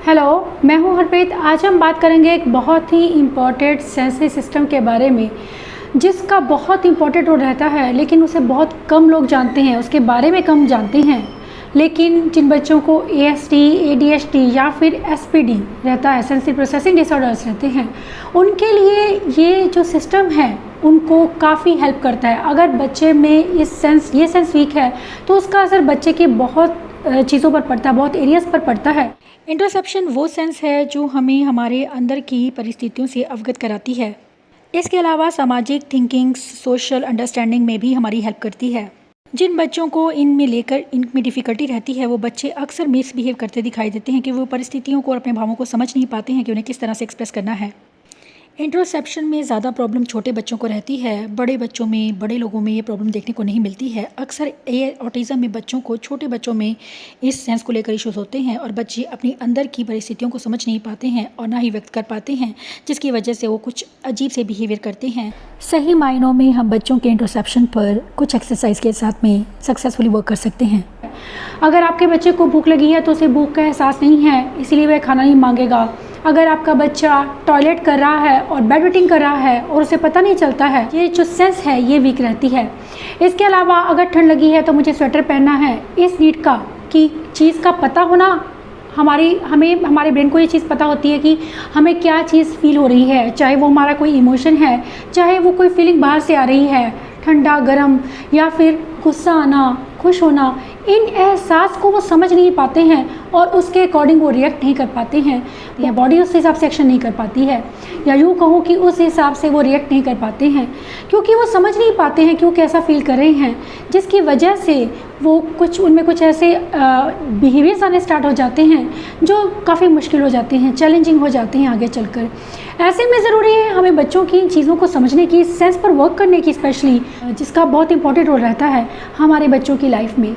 Hello, मैं हूं हरप्रीत। आज हम बात करेंगे एक बहुत ही इम्पॉर्टेंट सेंसरी सिस्टम के बारे में, जिसका बहुत इम्पॉर्टेंट रोल रहता है, लेकिन उसे बहुत कम लोग जानते हैं, उसके बारे में कम जानते हैं। लेकिन जिन बच्चों को ASD, ADHD या फिर SPD रहता है, सेंसरी प्रोसेसिंग डिसऑर्डर्स रहते हैं, उनके लिए ये जो सिस्टम है उनको काफ़ी हेल्प करता है। अगर बच्चे में ये सेंस वीक है तो उसका असर बच्चे के बहुत चीज़ों पर पड़ता है, बहुत एरियाज़ पर पड़ता है। इंट्रोसेप्शन वो सेंस है जो हमें हमारे अंदर की परिस्थितियों से अवगत कराती है। इसके अलावा सामाजिक थिंकिंग, सोशल अंडरस्टैंडिंग में भी हमारी हेल्प करती है। जिन बच्चों को इनमें डिफ़िकल्टी रहती है, वो बच्चे अक्सर मिसबिहेव करते दिखाई देते हैं कि वो परिस्थितियों को और अपने भावों को समझ नहीं पाते हैं कि उन्हें किस तरह से एक्सप्रेस करना है। इंट्रोसेप्शन में ज़्यादा प्रॉब्लम छोटे बच्चों को रहती है। बड़े बच्चों में, बड़े लोगों में ये प्रॉब्लम देखने को नहीं मिलती है। अक्सर ये ऑटिज़म में बच्चों को, छोटे बच्चों में इस सेंस को लेकर इश्यूज़ होते हैं और बच्चे अपनी अंदर की परिस्थितियों को समझ नहीं पाते हैं और ना ही व्यक्त कर पाते हैं, जिसकी वजह से वो कुछ अजीब से बिहेवियर करते हैं। सही मायनों में हम बच्चों के इंट्रोसेप्शन पर कुछ एक्सरसाइज के साथ में सक्सेसफुली वर्क कर सकते हैं। अगर आपके बच्चे को भूख लगी है तो उसे भूख का एहसास नहीं है, इसीलिए वह खाना नहीं मांगेगा। अगर आपका बच्चा टॉयलेट कर रहा है और बेड वेटिंग कर रहा है और उसे पता नहीं चलता है, ये जो सेंस है ये वीक रहती है। इसके अलावा अगर ठंड लगी है तो मुझे स्वेटर पहनना है, इस नीड का कि चीज़ का पता होना, हमारे ब्रेन को ये चीज़ पता होती है कि हमें क्या चीज़ फील हो रही है, चाहे वो हमारा कोई इमोशन है, चाहे वो कोई फीलिंग बाहर से आ रही है, ठंडा, गर्म या फिर गुस्सा आना, खुश होना। इन एहसास को वो समझ नहीं पाते हैं और उसके अकॉर्डिंग वो रिएक्ट नहीं कर पाते हैं, या बॉडी उस हिसाब से एक्शन नहीं कर पाती है, या यूँ कहूँ कि उस हिसाब से वो रिएक्ट नहीं कर पाते हैं, क्योंकि वो समझ नहीं पाते हैं कि वो कैसा फील कर रहे हैं, जिसकी वजह से वो उनमें कुछ ऐसे बिहेवियर्स आने स्टार्ट हो जाते हैं जो काफ़ी मुश्किल हो जाते हैं, चैलेंजिंग हो जाते हैं आगे चलकर। ऐसे में ज़रूरी है हमें बच्चों की इन चीज़ों को समझने की, सेंस पर वर्क करने की, स्पेशली जिसका बहुत इंपॉर्टेंट रोल रहता है हमारे बच्चों की लाइफ में।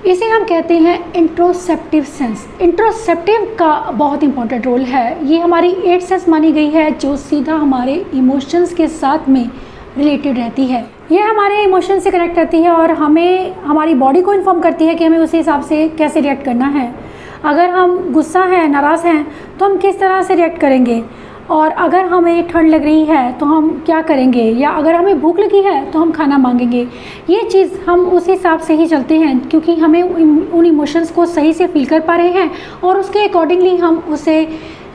इसे हम कहते हैं इंट्रोसेप्टिव सेंस। इंट्रोसेप्टिव का बहुत इंपॉर्टेंट रोल है। ये हमारी 8th सेंस मानी गई है, जो सीधा हमारे इमोशंस के साथ में रिलेटेड रहती है। ये हमारे इमोशन से कनेक्ट करती है और हमें, हमारी बॉडी को इन्फॉर्म करती है कि हमें उसी हिसाब से कैसे रिएक्ट करना है। अगर हम गुस्सा हैं, नाराज़ हैं, तो हम किस तरह से रिएक्ट करेंगे, और अगर हमें ठंड लग रही है तो हम क्या करेंगे, या अगर हमें भूख लगी है तो हम खाना मांगेंगे। ये चीज़ हम उस हिसाब से ही चलते हैं, क्योंकि हमें उन इमोशंस को सही से फील कर पा रहे हैं और उसके अकॉर्डिंगली हम उसे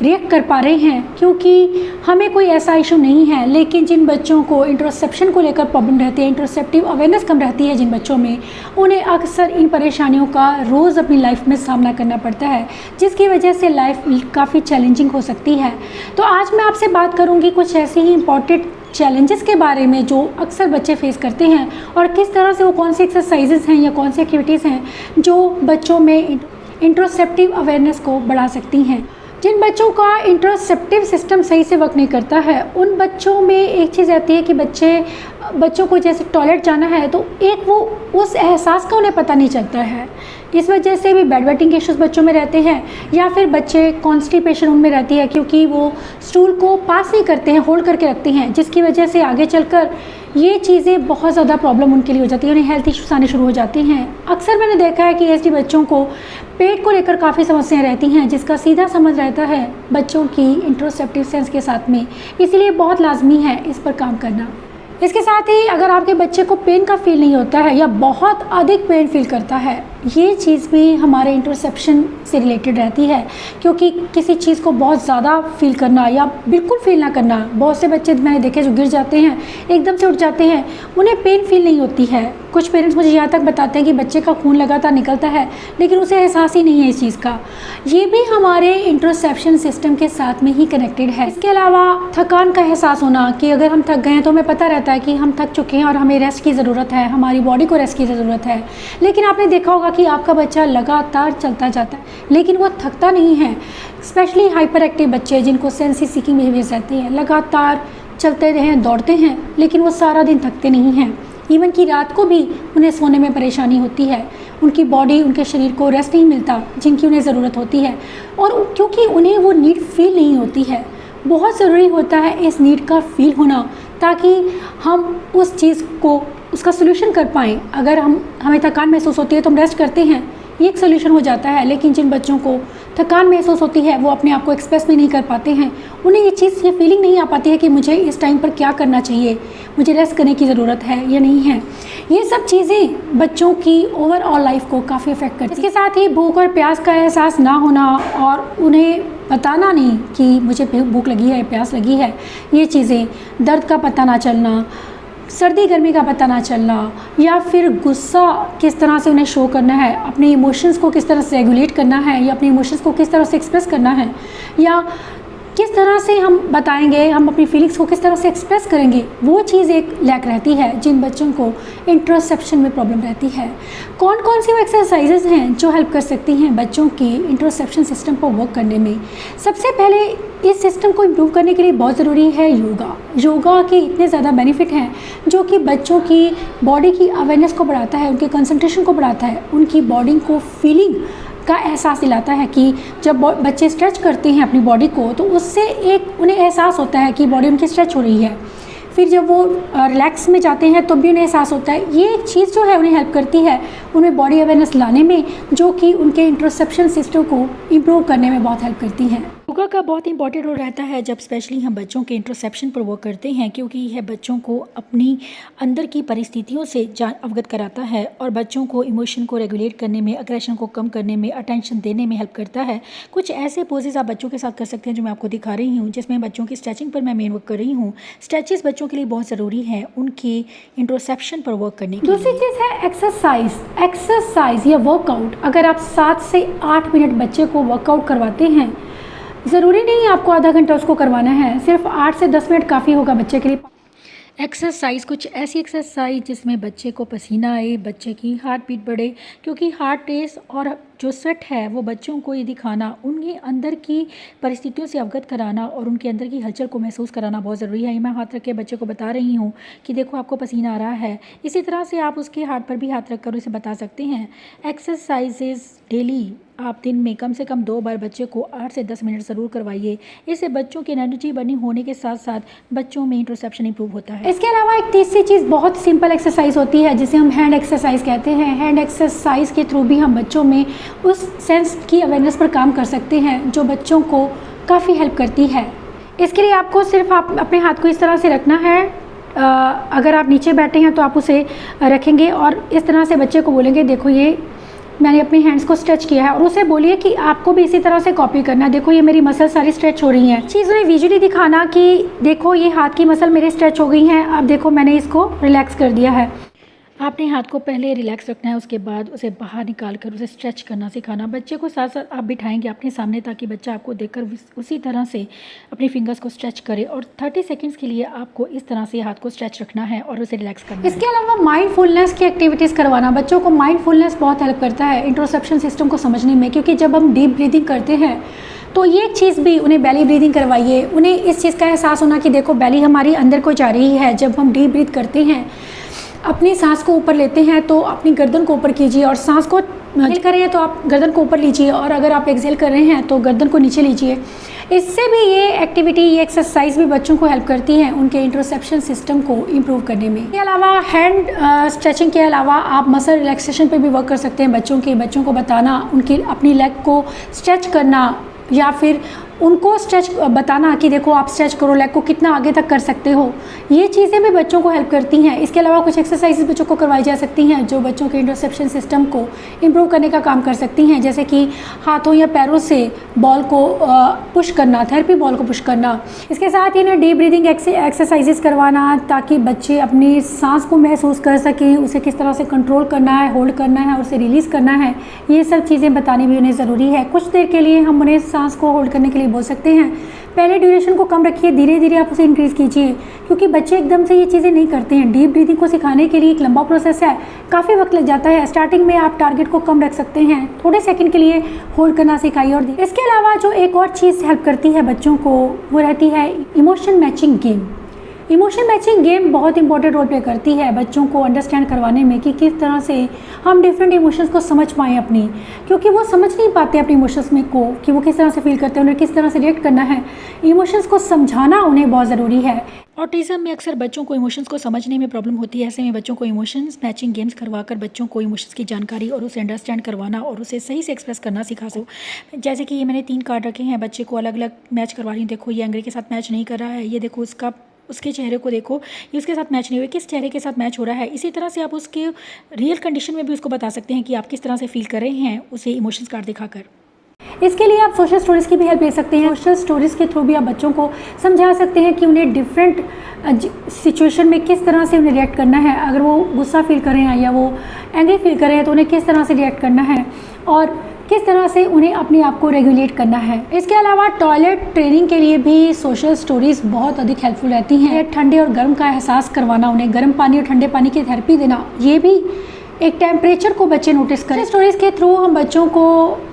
रिएक्ट कर पा रहे हैं, क्योंकि हमें कोई ऐसा इशू नहीं है। लेकिन जिन बच्चों को इंट्रोसेप्शन को लेकर प्रॉब्लम रहती है, इंट्रोसेप्टिव अवेयरनेस कम रहती है जिन बच्चों में, उन्हें अक्सर इन परेशानियों का रोज़ अपनी लाइफ में सामना करना पड़ता है, जिसकी वजह से लाइफ काफ़ी चैलेंजिंग हो सकती है। तो आज मैं आपसे बात करूँगी कुछ ऐसी ही इम्पॉर्टेंट चैलेंजेस के बारे में जो अक्सर बच्चे फेस करते हैं, और किस तरह से वो कौन सी एक्सरसाइजेस हैं या कौन सी एक्टिविटीज़ हैं जो बच्चों में इंट्रोसेप्टिव अवेयरनेस को बढ़ा सकती हैं। जिन बच्चों का इंट्रोसेप्टिव सिस्टम सही से वर्क नहीं करता है, उन बच्चों में एक चीज़ रहती है कि बच्चों को जैसे टॉयलेट जाना है तो एक वो उस एहसास का उन्हें पता नहीं चलता है। इस वजह से भी बेड वेटिंग के इश्यूज़ बच्चों में रहते हैं, या फिर बच्चे कॉन्स्टिपेशन उनमें रहती है, क्योंकि वो स्टूल को पास नहीं करते हैं, होल्ड करके रखते हैं, जिसकी वजह से आगे चलकर ये चीज़ें बहुत ज़्यादा प्रॉब्लम उनके लिए हो जाती है, उन्हें हेल्थ इश्यूज़ आने शुरू हो जाते हैं। अक्सर मैंने देखा है कि ASD बच्चों को पेट को लेकर काफ़ी समस्याएं रहती हैं, जिसका सीधा संबंध रहता है बच्चों की इंट्रोसेप्टिव सेंस के साथ में। इसलिए बहुत लाजमी है इस पर काम करना। इसके साथ ही अगर आपके बच्चे को पेन का फील नहीं होता है या बहुत अधिक पेन फील करता है, ये चीज़ भी हमारे इंट्रोसेप्शन से रिलेटेड रहती है, क्योंकि किसी चीज़ को बहुत ज़्यादा फील करना या बिल्कुल फील ना करना। बहुत से बच्चे मैंने देखे जो गिर जाते हैं, एकदम से उठ जाते हैं, उन्हें पेन फील नहीं होती है। कुछ पेरेंट्स मुझे यहाँ तक बताते हैं कि बच्चे का खून लगातार निकलता है लेकिन उसे एहसास ही नहीं है इस चीज़ का। ये भी हमारे इंट्रोसेप्शन सिस्टम के साथ में ही कनेक्टेड है। इसके अलावा थकान का एहसास होना, कि अगर हम थक गए हैं तो हमें पता रहता है कि हम थक चुके हैं और हमें रेस्ट की ज़रूरत है, हमारी बॉडी को रेस्ट की ज़रूरत है। लेकिन आपने देखा होगा कि आपका बच्चा लगातार चलता जाता है लेकिन वो थकता नहीं है। स्पेशली हाइपर एक्टिव बच्चे जिनको सेंसी सीकिंग बिहेवियर्स रहती है, लगातार चलते रहें, दौड़ते हैं, लेकिन वो सारा दिन थकते नहीं हैं। इवन कि रात को भी उन्हें सोने में परेशानी होती है, उनकी बॉडी, उनके शरीर को रेस्ट नहीं मिलता जिनकी उन्हें ज़रूरत होती है, और क्योंकि उन्हें वो नीड फील नहीं होती है। बहुत ज़रूरी होता है इस नीड का फील होना, ताकि हम उस चीज़ को, उसका सोल्यूशन कर पाएँ। अगर हमें थकान महसूस होती है तो हम रेस्ट करते हैं, ये एक सोल्यूशन हो जाता है। लेकिन जिन बच्चों को थकान महसूस होती है, वो अपने आप को एक्सप्रेस भी नहीं कर पाते हैं, उन्हें ये फीलिंग नहीं आ पाती है कि मुझे इस टाइम पर क्या करना चाहिए, मुझे रेस्ट करने की ज़रूरत है या नहीं है। ये सब चीज़ें बच्चों की ओवरऑल लाइफ को काफ़ी अफेक्ट करती है। इसके साथ ही भूख और प्यास का एहसास ना होना और उन्हें बताना नहीं कि मुझे भूख लगी है, प्यास लगी है, ये चीज़ें, दर्द का पता ना चलना, सर्दी गर्मी का पता ना चलना, या फिर गुस्सा किस तरह से उन्हें शो करना है, अपने इमोशंस को किस तरह से रेगुलेट करना है, या अपने इमोशंस को किस तरह से एक्सप्रेस करना है, या किस तरह से हम बताएंगे, हम अपनी फीलिंग्स को किस तरह से एक्सप्रेस करेंगे, वो चीज़ एक लैक रहती है जिन बच्चों को इंट्रोसेप्शन में प्रॉब्लम रहती है। कौन कौन सी वो एक्सरसाइजेज हैं जो हेल्प कर सकती हैं बच्चों की इंट्रोसेप्शन सिस्टम को वर्क करने में? सबसे पहले इस सिस्टम को इम्प्रूव करने के लिए बहुत ज़रूरी है योगा। योगा के इतने ज़्यादा बेनिफिट हैं जो कि बच्चों की बॉडी की अवेयरनेस को बढ़ाता है, उनके कंसंट्रेशन को बढ़ाता है, उनकी बॉडी को फीलिंग का एहसास दिलाता है कि जब बच्चे स्ट्रेच करते हैं अपनी बॉडी को तो उससे एक उन्हें एहसास होता है कि बॉडी उनकी स्ट्रेच हो रही है। फिर जब वो रिलैक्स में जाते हैं तो भी उन्हें एहसास होता है। ये एक चीज़ जो है उन्हें हेल्प करती है उन्हें बॉडी अवेयरनेस लाने में, जो कि उनके इंट्रोसेप्शन सिस्टम को इम्प्रूव करने में बहुत हेल्प करती है। योगा का बहुत इंपॉर्टेंट रोल रहता है जब स्पेशली हम बच्चों के इंट्रोसेप्शन पर वर्क करते हैं, क्योंकि यह बच्चों को अपनी अंदर की परिस्थितियों से अवगत कराता है और बच्चों को इमोशन को रेगुलेट करने में, अग्रेशन को कम करने में, अटेंशन देने में हेल्प करता है। कुछ ऐसे पोजेज आप बच्चों के साथ कर सकते हैं जो मैं आपको दिखा रही हूँ, जिसमें बच्चों की स्ट्रेचिंग पर मैं मेन वर्क कर रही हूँ। स्ट्रेचेस बच्चों के लिए बहुत ज़रूरी है उनकी इंट्रोसेप्शन पर वर्क करने की। दूसरी चीज़ है एक्सरसाइज या वर्कआउट। अगर आप 7 से 8 मिनट बच्चे को वर्कआउट करवाते हैं, ज़रूरी नहीं आपको आधा घंटा उसको करवाना है, सिर्फ 8 से 10 मिनट काफ़ी होगा बच्चे के लिए। एक्सरसाइज, कुछ ऐसी एक्सरसाइज जिसमें बच्चे को पसीना आए, बच्चे की हार्ट बीट बढ़े, क्योंकि हार्ट रेस और जो स्वेट है वो बच्चों को ये दिखाना, उनके अंदर की परिस्थितियों से अवगत कराना और उनके अंदर की हलचल को महसूस कराना बहुत ज़रूरी है। मैं हाथ रख के बच्चे को बता रही हूँ कि देखो आपको पसीना आ रहा है। इसी तरह से आप उसके हाथ पर भी हाथ रख कर उसे बता सकते हैं। एक्सरसाइजेज डेली आप दिन में कम से कम 2 बार बच्चे को 8 से 10 मिनट ज़रूर करवाइए। इससे बच्चों की एनर्जी बनी होने के साथ साथ बच्चों में इंट्रोसेप्शन इंप्रूव होता है। इसके अलावा एक तीसरी चीज़ बहुत सिंपल एक्सरसाइज होती है जिसे हम हैंड एक्सरसाइज कहते हैं। हैंड एक्सरसाइज के थ्रू भी हम बच्चों में उस सेंस की अवेयरनेस पर काम कर सकते हैं जो बच्चों को काफ़ी हेल्प करती है। इसके लिए आपको सिर्फ आप अपने हाथ को इस तरह से रखना है। अगर आप नीचे बैठे हैं तो आप उसे रखेंगे और इस तरह से बच्चे को बोलेंगे देखो ये मैंने अपने हैंड्स को स्ट्रेच किया है, और उसे बोलिए कि आपको भी इसी तरह से कॉपी करना है। देखो ये मेरी मसल सारी स्ट्रेच हो रही हैं। चीज़ उन्हें विजुअली दिखाना कि देखो ये हाथ की मसल मेरी स्ट्रेच हो गई हैं, अब देखो मैंने इसको रिलैक्स कर दिया है। आपने हाथ को पहले रिलैक्स रखना है, उसके बाद उसे बाहर निकाल कर उसे स्ट्रेच करना सिखाना। बच्चे को साथ साथ आप बिठाएंगे अपने सामने ताकि बच्चा आपको देखकर उसी तरह से अपनी फिंगर्स को स्ट्रेच करे, और 30 सेकंड्स के लिए आपको इस तरह से हाथ को स्ट्रेच रखना है और उसे रिलैक्स करना है। इसके अलावा माइंडफुलनेस की एक्टिविटीज़ करवाना। बच्चों को माइंडफुलनेस बहुत हेल्प करता है इंट्रोसेप्शन सिस्टम को समझने में, क्योंकि जब हम डीप ब्रीदिंग करते हैं तो ये चीज़ भी उन्हें बेली ब्रीदिंग करवाइए। उन्हें इस चीज़ का एहसास होना कि देखो बेली हमारी अंदर को जा रही है। जब हम डीप ब्रीथ करते हैं, अपनी सांस को ऊपर लेते हैं तो अपनी गर्दन को ऊपर कीजिए, और सांस को इनहेल कर रहे हैं तो आप गर्दन को ऊपर लीजिए, और अगर आप एक्सहेल कर रहे हैं तो गर्दन को नीचे लीजिए। इससे भी ये एक्टिविटी, ये एक्सरसाइज भी बच्चों को हेल्प करती हैं उनके इंट्रोसेप्शन सिस्टम को इम्प्रूव करने में। इसके अलावा हैंड स्ट्रेचिंग के अलावा आप मसल रिलैक्सेशन पे भी वर्क कर सकते हैं। बच्चों को बताना, उनकी अपनी लेग को स्ट्रेच करना, या फिर उनको स्ट्रेच बताना कि देखो आप स्ट्रेच करो, लेग को कितना आगे तक कर सकते हो। ये चीज़ें भी बच्चों को हेल्प करती हैं। इसके अलावा कुछ एक्सरसाइजेज बच्चों को करवाई जा सकती हैं जो बच्चों के इंट्रोसेप्शन सिस्टम को इम्प्रूव करने का काम कर सकती हैं, जैसे कि हाथों या पैरों से बॉल को पुश करना, थेरेपी बॉल को पुश करना। इसके साथ ही ना डीप ब्रीदिंग एक्सरसाइजेज करवाना ताकि बच्चे अपनी सांस को महसूस कर सकें, उसे किस तरह से कंट्रोल करना है, होल्ड करना है और उसे रिलीज़ करना है। ये सब चीज़ें बतानी भी उन्हें ज़रूरी है। कुछ देर के लिए हम उन्हें सांस को होल्ड करने के लिए बोल सकते हैं। पहले ड्यूरेशन को कम रखिए, धीरे धीरे आप उसे इंक्रीज़ कीजिए, क्योंकि बच्चे एकदम से ये चीज़ें नहीं करते हैं। डीप ब्रीदिंग को सिखाने के लिए एक लंबा प्रोसेस है, काफ़ी वक्त लग जाता है। स्टार्टिंग में आप टारगेट को कम रख सकते हैं, थोड़े सेकंड के लिए होल्ड करना सिखाइए। और इसके अलावा जो एक और चीज़ हेल्प करती है बच्चों को, वो रहती है emotion matching game. Emotion matching game बहुत इंपॉर्टेंट रोल प्ले करती है बच्चों को अंडरस्टैंड करवाने में कि किस तरह से हम डिफरेंट इमोशंस को समझ पाएँ अपनी, क्योंकि वो समझ नहीं पाते अपने इमोशंस में को कि वो किस तरह से फील करते हैं, उन्हें किस तरह से रिएक्ट करना है। इमोशंस को समझाना उन्हें बहुत ज़रूरी है। ऑटिज़म में अक्सर बच्चों को इमोशंस को समझने में प्रॉब्लम होती है। ऐसे में बच्चों को इमोशंस मैचिंग गेम्स करवाकर बच्चों को इमोशंस की जानकारी और उसे अंडरस्टैंड करवाना और उसे सही से एक्सप्रेस करना सिखा सको। जैसे कि ये मैंने 3 कार्ड रखे हैं, बच्चे को अलग अलग मैच करवा रही हूँ। देखो ये एंग्री के साथ मैच नहीं कर रहा है, ये देखो उसके चेहरे को देखो, ये उसके साथ मैच नहीं हुआ, किस चेहरे के साथ मैच हो रहा है। इसी तरह से आप उसके रियल कंडीशन में भी उसको बता सकते हैं कि आप किस तरह से फील कर रहे हैं, उसे इमोशंस कार्ड दिखाकर। इसके लिए आप सोशल स्टोरीज़ की भी हेल्प ले सकते हैं। सोशल स्टोरीज़ के थ्रू भी आप बच्चों को समझा सकते हैं कि उन्हें डिफरेंट सिचुएशन में किस तरह से उन्हें रिएक्ट करना है। अगर वो गुस्सा फील कर रहे हैं या वो एंग्री फील कर रहे हैं तो उन्हें किस तरह से रिएक्ट करना है और किस तरह से उन्हें अपने आप को रेगुलेट करना है। इसके अलावा टॉयलेट ट्रेनिंग के लिए भी सोशल स्टोरीज़ बहुत अधिक हेल्पफुल रहती हैं। ठंडे और गर्म का एहसास करवाना, उन्हें गर्म पानी और ठंडे पानी की थेरेपी देना, ये भी एक टेम्परेचर को बच्चे नोटिस करें। स्टोरीज़ के थ्रू हम बच्चों को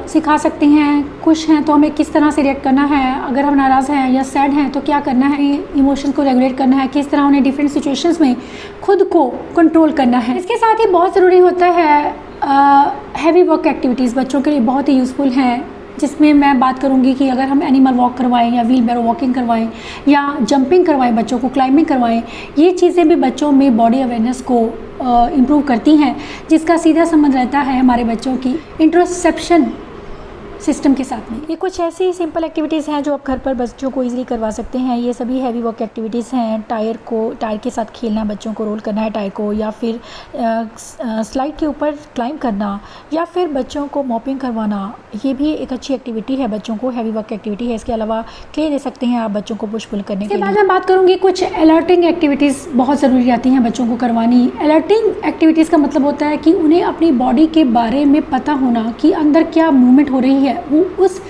सिखा सकते हैं, खुश हैं तो हमें किस तरह से रिएक्ट करना है, अगर हम नाराज़ हैं या सैड हैं तो क्या करना है, इमोशंस को रेगुलेट करना है, किस तरह उन्हें डिफरेंट सिचुएशंस में खुद को कंट्रोल करना है। इसके साथ ही बहुत ज़रूरी होता है हैवी वर्क एक्टिविटीज़ बच्चों के लिए बहुत ही यूज़फुल हैं, जिसमें मैं बात करूंगी कि अगर हम एनिमल वॉक करवाएं या व्हील बैरो वॉकिंग करवाएं या जंपिंग करवाएं, बच्चों को क्लाइंबिंग करवाएं, ये चीज़ें भी बच्चों में बॉडी अवेयरनेस को इम्प्रूव करती हैं, जिसका सीधा संबंध रहता है हमारे बच्चों की इंट्रोसेप्शन सिस्टम के साथ में। ये कुछ ऐसी सिंपल एक्टिविटीज़ हैं जो आप घर पर बच्चों को इजीली करवा सकते हैं। ये सभी हैवी वर्क एक्टिविटीज़ हैं। टायर के साथ खेलना, बच्चों को रोल करना है टायर को, या फिर स्लाइड के ऊपर क्लाइंब करना, या फिर बच्चों को मॉपिंग करवाना, ये भी एक अच्छी एक्टिविटी है, बच्चों को हैवी वर्क एक्टिविटी है। इसके अलावा क्ले दे सकते हैं आप बच्चों को पुश पुल करने के बाद मैं बात करूँगी कुछ अलर्टिंग एक्टिविटीज़ बहुत ज़रूरी आती हैं बच्चों को करवानी। अलर्टिंग एक्टिविटीज़ का मतलब होता है कि उन्हें अपनी बॉडी के बारे में पता होना कि अंदर क्या मूवमेंट हो रही है, वो उस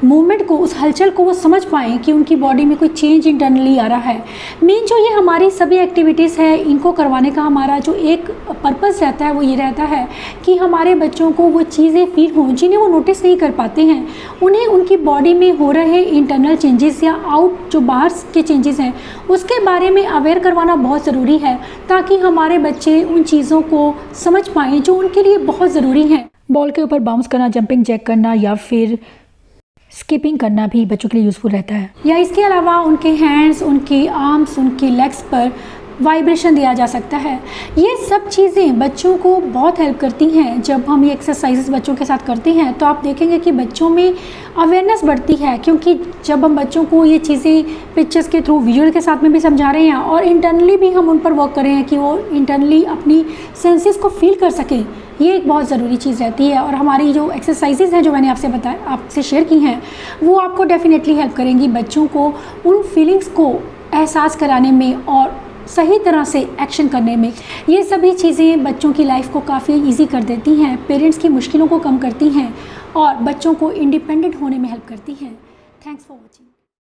मूवमेंट को, उस हलचल को वो समझ पाएँ कि उनकी बॉडी में कोई चेंज इंटरनली आ रहा है। मेन जो ये हमारी सभी एक्टिविटीज़ है, इनको करवाने का हमारा जो एक पर्पस रहता है वो ये रहता है कि हमारे बच्चों को वो चीज़ें फील हों जिन्हें वो नोटिस नहीं कर पाते हैं। उन्हें उनकी बॉडी में हो रहे इंटरनल चेंजेस या आउट जो बाहर के चेंजेस हैं उसके बारे में अवेयर करवाना बहुत ज़रूरी है, ताकि हमारे बच्चे उन चीज़ों को समझ पाएँ जो उनके लिए बहुत ज़रूरी हैं। बॉल के ऊपर बाउंस करना, जंपिंग जैक करना या फिर स्किपिंग करना भी बच्चों के लिए यूज़फुल रहता है। या इसके अलावा उनके हैंड्स, उनकी आर्म्स, उनकी लेग्स पर वाइब्रेशन दिया जा सकता है। ये सब चीज़ें बच्चों को बहुत हेल्प करती हैं। जब हम ये एक्सरसाइजेस बच्चों के साथ करते हैं तो आप देखेंगे कि बच्चों में अवेयरनेस बढ़ती है, क्योंकि जब हम बच्चों को ये चीज़ें पिक्चर्स के थ्रू, विजुअल के साथ में भी समझा रहे हैं और इंटरनली भी हम उन पर वर्क कर रहे हैं कि वो इंटरनली अपनी सेंसेस को फील कर सकें, ये एक बहुत ज़रूरी चीज़ रहती है। और हमारी जो एक्सरसाइजेज हैं जो मैंने आपसे शेयर की हैं, वो आपको डेफिनेटली हेल्प करेंगी बच्चों को उन फीलिंग्स को एहसास कराने में और सही तरह से एक्शन करने में। ये सभी चीज़ें बच्चों की लाइफ को काफ़ी इजी कर देती हैं, पेरेंट्स की मुश्किलों को कम करती हैं और बच्चों को इंडिपेंडेंट होने में हेल्प करती हैं। Thanks for watching.